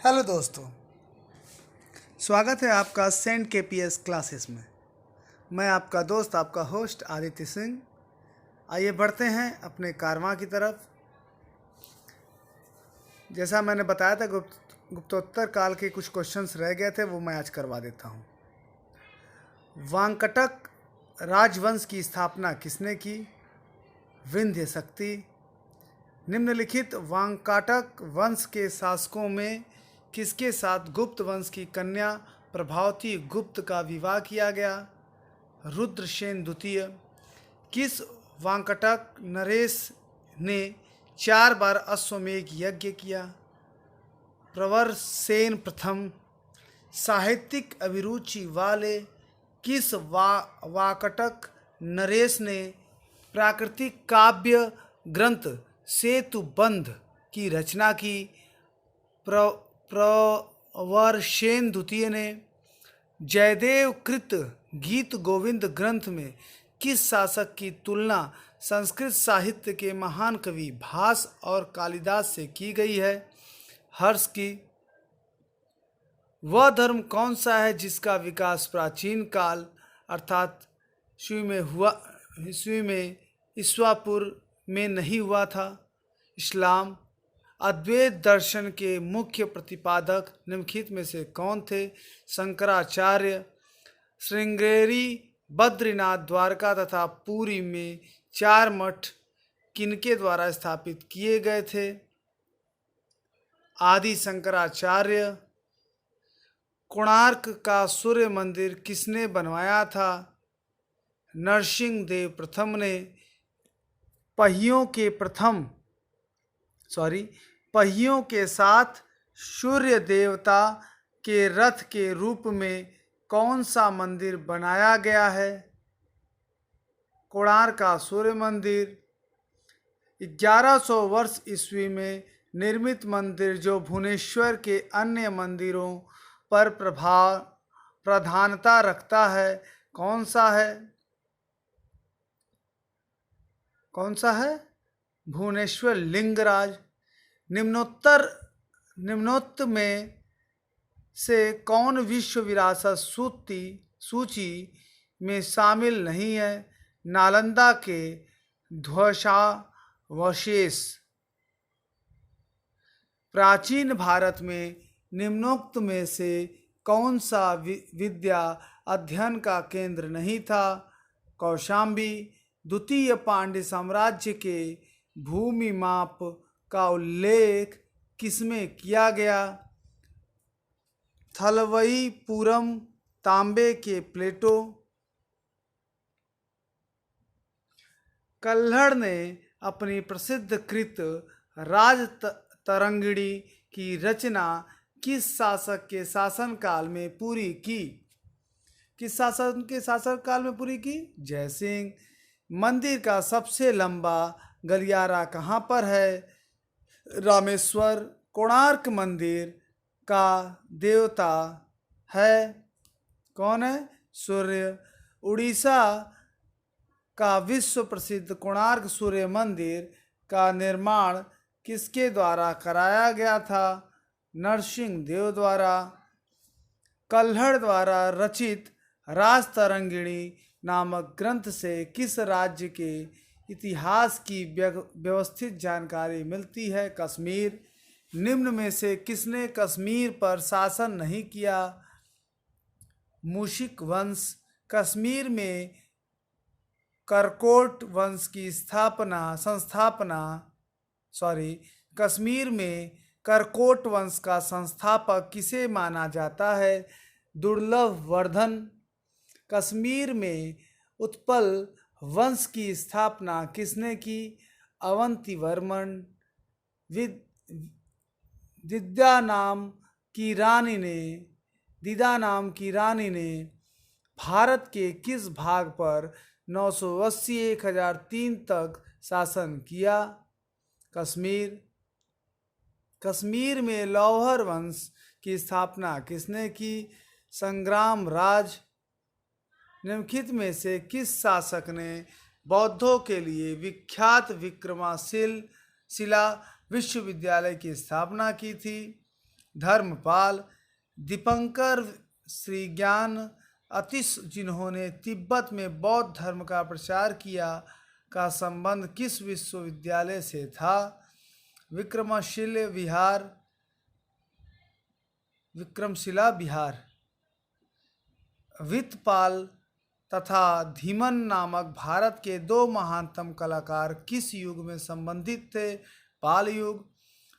Hello दोस्तों, स्वागत है आपका सेंट केपीएस क्लासेस में। मैं आपका दोस्त, आपका होस्ट आदित्य सिंह। आइए बढ़ते हैं अपने कारवां की तरफ। जैसा मैंने बताया था, गुप्तोत्तर काल के कुछ क्वेश्चंस रह गए थे, वो मैं आज करवा देता हूँ। वांकटक राजवंश की स्थापना किसने की? विंध्य शक्ति। निम्नलिखित वांकाटक वंश के शासकों में किसके साथ गुप्त वंश की कन्या प्रभावती गुप्त का विवाह किया गया? रुद्रसेन द्वितीय। किस वांकटक नरेश ने 4 बार अश्वमेध यज्ञ किया? प्रवरसेन प्रथम। साहित्यिक अभिरुचि वाले किस वाकटक नरेश ने प्राकृतिक काव्य ग्रंथ सेतुबंध की रचना की? प्रवरसेन द्वितीय ने। जयदेव कृत गीत गोविंद ग्रंथ में किस शासक की तुलना संस्कृत साहित्य के महान कवि भास और कालिदास से की गई है? हर्ष की। वह धर्म कौन सा है जिसका विकास प्राचीन काल अर्थात ईस्वी में ईस्वापुर में नहीं हुआ था? इस्लाम। अद्वैत दर्शन के मुख्य प्रतिपादक निम्नलिखित में से कौन थे? शंकराचार्य। श्रृंगेरी, बद्रीनाथ, द्वारका तथा पुरी में 4 मठ किनके द्वारा स्थापित किए गए थे? आदि शंकराचार्य। कोणार्क का सूर्य मंदिर किसने बनवाया था? नरसिंह देव प्रथम ने। पहियों के साथ सूर्य देवता के रथ के रूप में कौन सा मंदिर बनाया गया है? कोणार्क का सूर्य मंदिर। 1100 वर्ष ईस्वी में निर्मित मंदिर जो भुवनेश्वर के अन्य मंदिरों पर प्रधानता रखता है, कौन सा है? भुवनेश्वर लिंगराज। निम्नोक्त में से कौन विश्व विरासत सूची में शामिल नहीं है? नालंदा के ध्वंसावशेष। प्राचीन भारत में निम्नोक्त में से कौन सा विद्या अध्ययन का केंद्र नहीं था? कौशाम्बी। द्वितीय पांड्य साम्राज्य के भूमि माप का उल्लेख किसमें किया गया? थलवईपुरम तांबे के प्लेटो। कल्हड़ ने अपनी प्रसिद्ध कृत राजतरंगिणी की रचना किस शासक के शासनकाल में पूरी की? जयसिंह। मंदिर का सबसे लंबा गलियारा कहाँ पर है? रामेश्वर। कोणार्क मंदिर का देवता कौन है? सूर्य। उड़ीसा का विश्व प्रसिद्ध कोणार्क सूर्य मंदिर का निर्माण किसके द्वारा कराया गया था? नरसिंह देव द्वारा। कल्हड़ द्वारा रचित राजतरंगिणी नामक ग्रंथ से किस राज्य के इतिहास की व्यवस्थित जानकारी मिलती है? कश्मीर। निम्न में से किसने कश्मीर पर शासन नहीं किया? मूशिक वंश। कश्मीर में करकोट वंश की कश्मीर में करकोट वंश का संस्थापक किसे माना जाता है? दुर्लभ वर्धन। कश्मीर में उत्पल वंश की स्थापना किसने की? अवंतीवर्मन। दिदा नाम की रानी ने भारत के किस भाग पर 980-1003 तक शासन किया? कश्मीर। कश्मीर में लौहर वंश की स्थापना किसने की? संग्रामराज। निम्नलिखित में से किस शासक ने बौद्धों के लिए विख्यात विक्रमशिला विश्वविद्यालय की स्थापना की थी? धर्मपाल, दीपंकर श्रीज्ञान अतिश जिन्होंने तिब्बत में बौद्ध धर्म का प्रचार किया का संबंध किस विश्वविद्यालय से था? विक्रमशिला विहार। वित्तपाल तथा धीमन नामक भारत के दो महानतम कलाकार किस युग में संबंधित थे? पाल युग।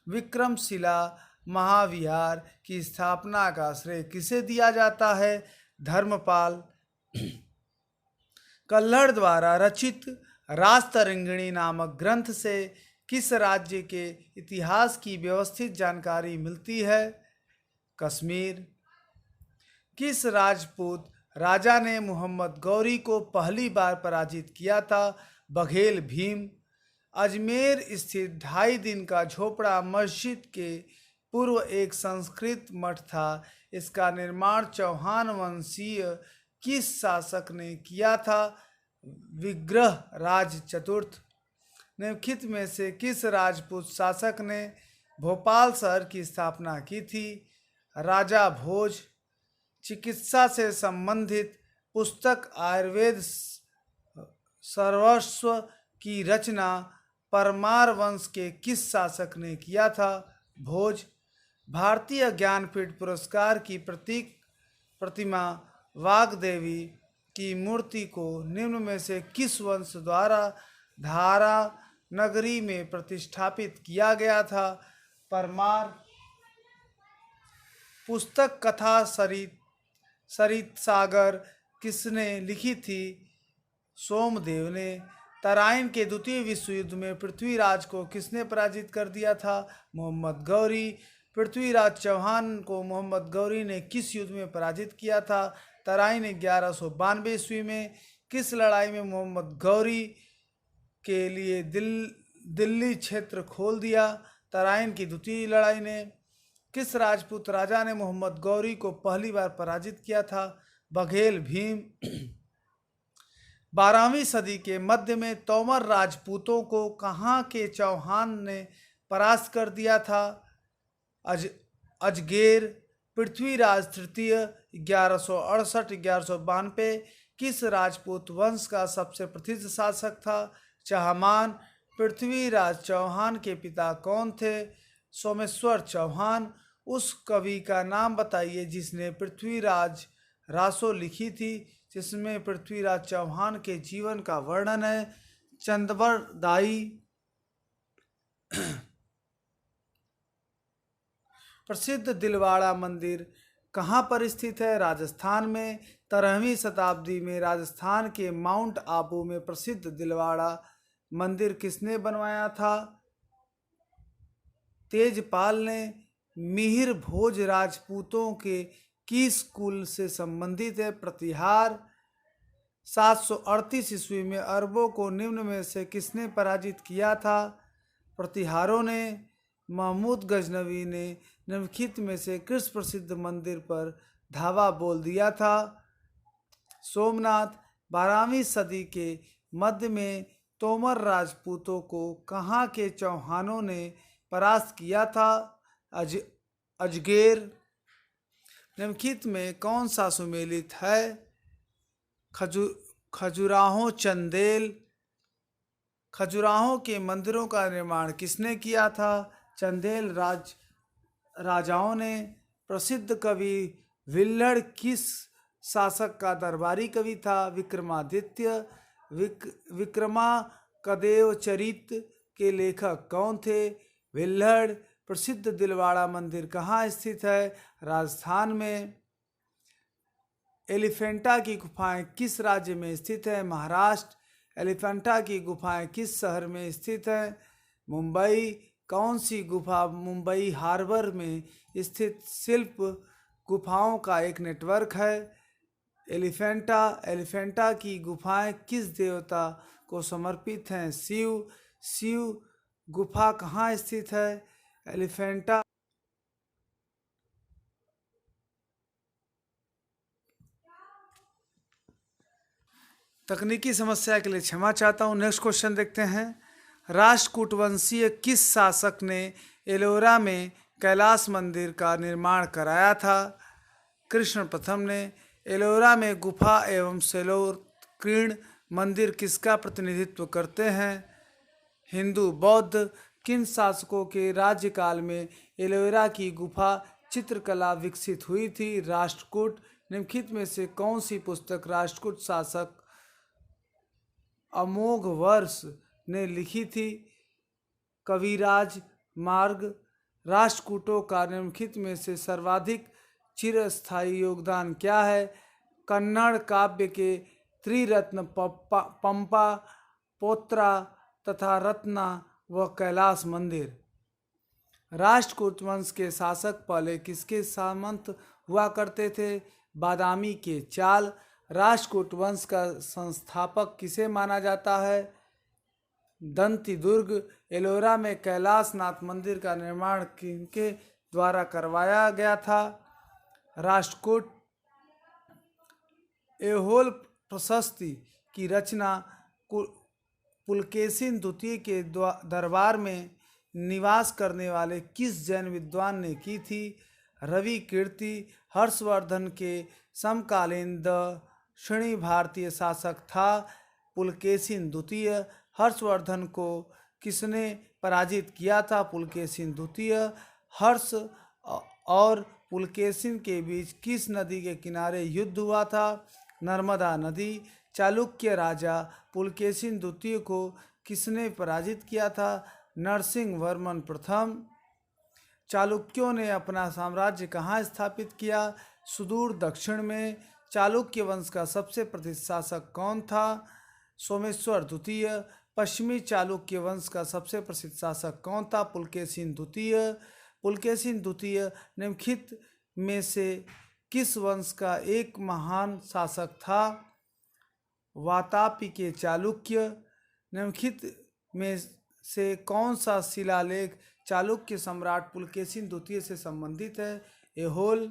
विक्रमशिला महाविहार की स्थापना का श्रेय किसे दिया जाता है? धर्मपाल। कल्हड़ द्वारा रचित राजतरंगिणी नामक ग्रंथ से किस राज्य के इतिहास की व्यवस्थित जानकारी मिलती है? कश्मीर। किस राजपूत राजा ने मोहम्मद गौरी को पहली बार पराजित किया था? बघेल भीम। अजमेर स्थित 2.5 दिन का झोपड़ा मस्जिद के पूर्व एक संस्कृत मठ था। इसका निर्माण चौहान वंशीय किस शासक ने किया था? विग्रह राज चतुर्थ। निम्नलिखित में से किस राजपूत शासक ने भोपाल शहर की स्थापना की थी? राजा भोज। चिकित्सा से संबंधित पुस्तक आयुर्वेद सर्वस्व की रचना परमार वंश के किस शासक ने किया था? भोज। भारतीय ज्ञानपीठ पुरस्कार की प्रतीक प्रतिमा वाग्देवी की मूर्ति को निम्न में से किस वंश द्वारा धारा नगरी में प्रतिष्ठापित किया गया था? परमार। पुस्तक कथा सरित सागर किसने लिखी थी? सोमदेव ने। तराइन के द्वितीय विश्व युद्ध में पृथ्वीराज को किसने पराजित कर दिया था? मोहम्मद गौरी। पृथ्वीराज चौहान को मोहम्मद गौरी ने किस युद्ध में पराजित किया था? तराइन 1192 ईस्वी में। किस लड़ाई में मोहम्मद गौरी के लिए दिल्ली क्षेत्र खोल दिया? तराइन की द्वितीय लड़ाई ने। किस राजपूत राजा ने मोहम्मद गौरी को पहली बार पराजित किया था? बघेल भीम। 12वीं सदी के मध्य में तोमर राजपूतों को कहाँ के चौहान ने परास्त कर दिया था? अजगेर। पृथ्वीराज तृतीय 1168-1192 किस राजपूत वंश का सबसे प्रसिद्ध शासक था? चहमान। पृथ्वीराज चौहान के पिता कौन थे? सोमेश्वर चौहान। उस कवि का नाम बताइए जिसने पृथ्वीराज रासो लिखी थी, जिसमें पृथ्वीराज चौहान के जीवन का वर्णन है। चंदबर दाई। प्रसिद्ध दिलवाड़ा मंदिर कहाँ पर स्थित है? राजस्थान में। 13वीं शताब्दी में राजस्थान के माउंट आबू में प्रसिद्ध दिलवाड़ा मंदिर किसने बनवाया था? तेजपाल ने। मिहिर भोज राजपूतों के किस कुल से संबंधित है? प्रतिहार। 738 ईस्वी में अरबों को निम्न में से किसने पराजित किया था? प्रतिहारों ने। महमूद गजनवी ने निम्नलिखित में से किस प्रसिद्ध मंदिर पर धावा बोल दिया था? सोमनाथ। 12वीं सदी के मध्य में तोमर राजपूतों को कहाँ के चौहानों ने परास्त किया था? अजगेर। निम्नलिखित में कौन सा सुमेलित है? खजुराहो चंदेल। खजुराहो के मंदिरों का निर्माण किसने किया था? चंदेल राजाओं ने। प्रसिद्ध कवि विल्हड़ किस शासक का दरबारी कवि था? विक्रमादित्य। विक्रमाकदेव चरित के लेखक कौन थे? विल्हड़। प्रसिद्ध दिलवाड़ा मंदिर कहाँ स्थित है? राजस्थान में। एलिफेंटा की गुफाएं किस राज्य में स्थित है? महाराष्ट्र। एलिफेंटा की गुफाएं किस शहर में स्थित है? मुंबई। कौन सी गुफा मुंबई हार्बर में स्थित शिल्प गुफाओं का एक नेटवर्क है? एलिफेंटा। एलिफेंटा की गुफाएं किस देवता को समर्पित हैं? शिव। शिव गुफा कहाँ स्थित है? एलिफेंटा। तकनीकी समस्या के लिए क्षमा चाहता हूँ। नेक्स्ट क्वेश्चन देखते हैं। राष्ट्रकूट वंशीय किस शासक ने एलोरा में कैलाश मंदिर का निर्माण कराया था? कृष्ण प्रथम ने। एलोरा में गुफा एवं शैलोकीर्ण मंदिर किसका प्रतिनिधित्व करते हैं? हिंदू बौद्ध। किन शासकों के राज्यकाल में एलोरा की गुफा चित्रकला विकसित हुई थी? राष्ट्रकूट। निम्नलिखित में से कौन सी पुस्तक राष्ट्रकूट शासक अमोघवर्ष ने लिखी थी? कविराज मार्ग। राष्ट्रकूटों का निम्नलिखित में से सर्वाधिक चिरस्थायी योगदान क्या है? कन्नड़ काव्य के त्रिरत्न पंपा, पोत्रा तथा रत्ना व कैलाश मंदिर। राष्ट्रकूट वंश के शासक पहले किसके सामंत हुआ करते थे? बादामी के चाल। राष्ट्रकूट वंश का संस्थापक किसे माना जाता है? दंती दुर्ग। एलोरा में कैलाशनाथ मंदिर का निर्माण किनके द्वारा करवाया गया था? राष्ट्रकूट। ऐहोल प्रशस्ति की रचना पुलकेशिन द्वितीय के दरबार में निवास करने वाले किस जैन विद्वान ने की थी? रवि कीर्ति। हर्षवर्धन के समकालीन दक्षिणी भारतीय शासक था पुलकेशिन द्वितीय। हर्षवर्धन को किसने पराजित किया था? पुलकेशिन द्वितीय। हर्ष और पुलकेशिन के बीच किस नदी के किनारे युद्ध हुआ था? नर्मदा नदी। चालुक्य राजा पुलकेशिन द्वितीय को किसने पराजित किया था? नरसिंह वर्मन प्रथम। चालुक्यों ने अपना साम्राज्य कहाँ स्थापित किया? सुदूर दक्षिण में। चालुक्य वंश का सबसे प्रसिद्ध शासक कौन था? सोमेश्वर द्वितीय। पश्चिमी चालुक्य वंश का सबसे प्रसिद्ध शासक कौन था? पुलकेशिन द्वितीय। पुलकेशिन द्वितीय निम्नलिखित में से किस वंश का एक महान शासक था? वातापी के चालुक्य। निम्नलिखित में से कौन सा शिलालेख चालुक्य सम्राट पुलकेशिन द्वितीय से संबंधित है? ऐहोल।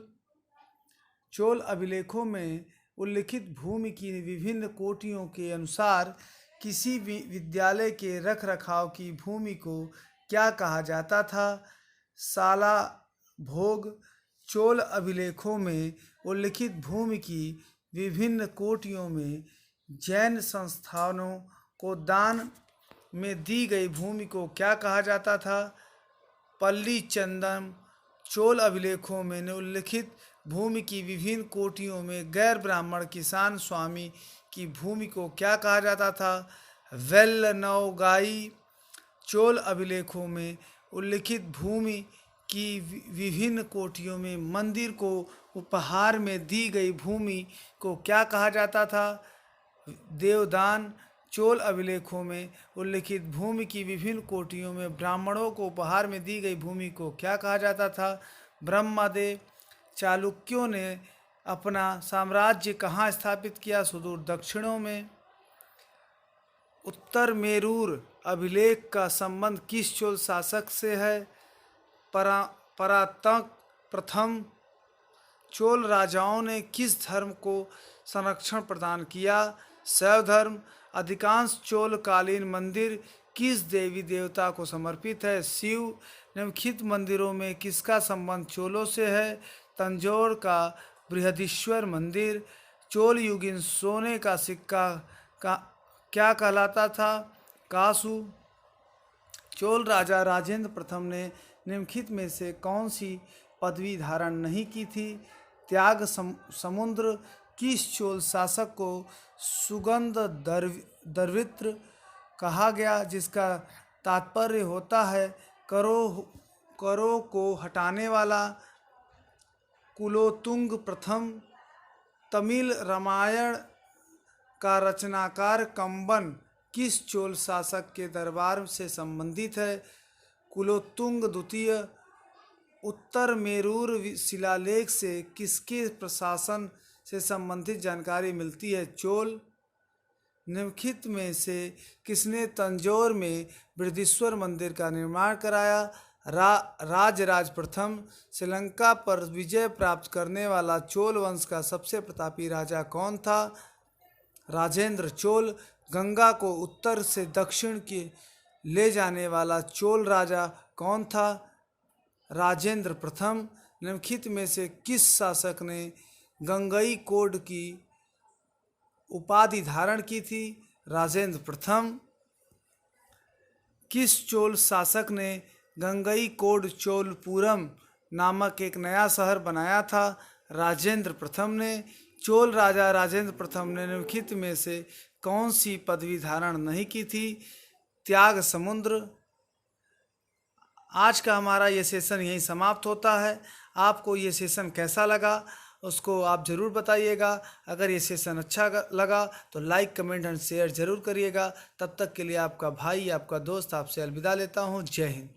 चोल अभिलेखों में उल्लिखित भूमि की विभिन्न कोटियों के अनुसार किसी भी विद्यालय के रखरखाव की भूमि को क्या कहा जाता था? साला भोग। चोल अभिलेखों में उल्लिखित भूमि की विभिन्न कोटियों में जैन संस्थानों को दान में दी गई भूमि को क्या कहा जाता था? पल्ली चंदम। चोल अभिलेखों में उल्लिखित भूमि की विभिन्न कोटियों में गैर ब्राह्मण किसान स्वामी की भूमि को क्या कहा जाता था? वेल्लनौगाई। चोल अभिलेखों में उल्लिखित भूमि की विभिन्न कोटियों में मंदिर को उपहार में दी गई भूमि को क्या कहा जाता था? देवदान। चोल अभिलेखों में उल्लिखित भूमि की विभिन्न कोटियों में ब्राह्मणों को उपहार में दी गई भूमि को क्या कहा जाता था? ब्रह्मदेव। चालुक्यों ने अपना साम्राज्य कहाँ स्थापित किया? सुदूर दक्षिणों में। उत्तर मेरूर अभिलेख का संबंध किस चोल शासक से है? परातक प्रथम। चोल राजाओं ने किस धर्म को संरक्षण प्रदान किया? शैव धर्म। अधिकांश चोलकालीन मंदिर किस देवी देवता को समर्पित है? शिव। निम्नलिखित मंदिरों में किसका संबंध चोलों से है? तंजौर का बृहदीश्वर मंदिर। चोल युगीन सोने का सिक्का का क्या कहलाता था? कासु। चोल राजा राजेंद्र प्रथम ने निम्नलिखित में से कौन सी पदवी धारण नहीं की थी? त्याग समुद्र। किस चोल शासक को सुगंध दर्वित्र कहा गया, जिसका तात्पर्य होता है करों को हटाने वाला? कुलोतुंग प्रथम। तमिल रामायण का रचनाकार कंबन किस चोल शासक के दरबार से संबंधित है? कुलोतुंग द्वितीय। उत्तर मेरूर शिलालेख से किसके प्रशासन से संबंधित जानकारी मिलती है? चोल। निम्नलिखित में से किसने तंजौर में बृहदीश्वर मंदिर का निर्माण कराया? राजराज प्रथम। श्रीलंका पर विजय प्राप्त करने वाला चोल वंश का सबसे प्रतापी राजा कौन था? राजेंद्र चोल। गंगा को उत्तर से दक्षिण की ले जाने वाला चोल राजा कौन था? राजेंद्र प्रथम। निम्नलिखित में से किस शासक ने गंगईकोंड की उपाधि धारण की थी? राजेंद्र प्रथम। किस चोल शासक ने गंगईकोंड चोलपुरम नामक एक नया शहर बनाया था? राजेंद्र प्रथम ने। चोल राजा राजेंद्र प्रथम ने निम्नलिखित में से कौन सी पदवी धारण नहीं की थी? त्याग समुद्र। आज का हमारा ये सेशन यहीं समाप्त होता है। आपको ये सेशन कैसा लगा उसको आप ज़रूर बताइएगा। अगर ये सेशन अच्छा लगा तो लाइक कमेंट एंड शेयर ज़रूर करिएगा। तब तक के लिए आपका भाई आपका दोस्त आपसे अलविदा लेता हूँ। जय हिंद।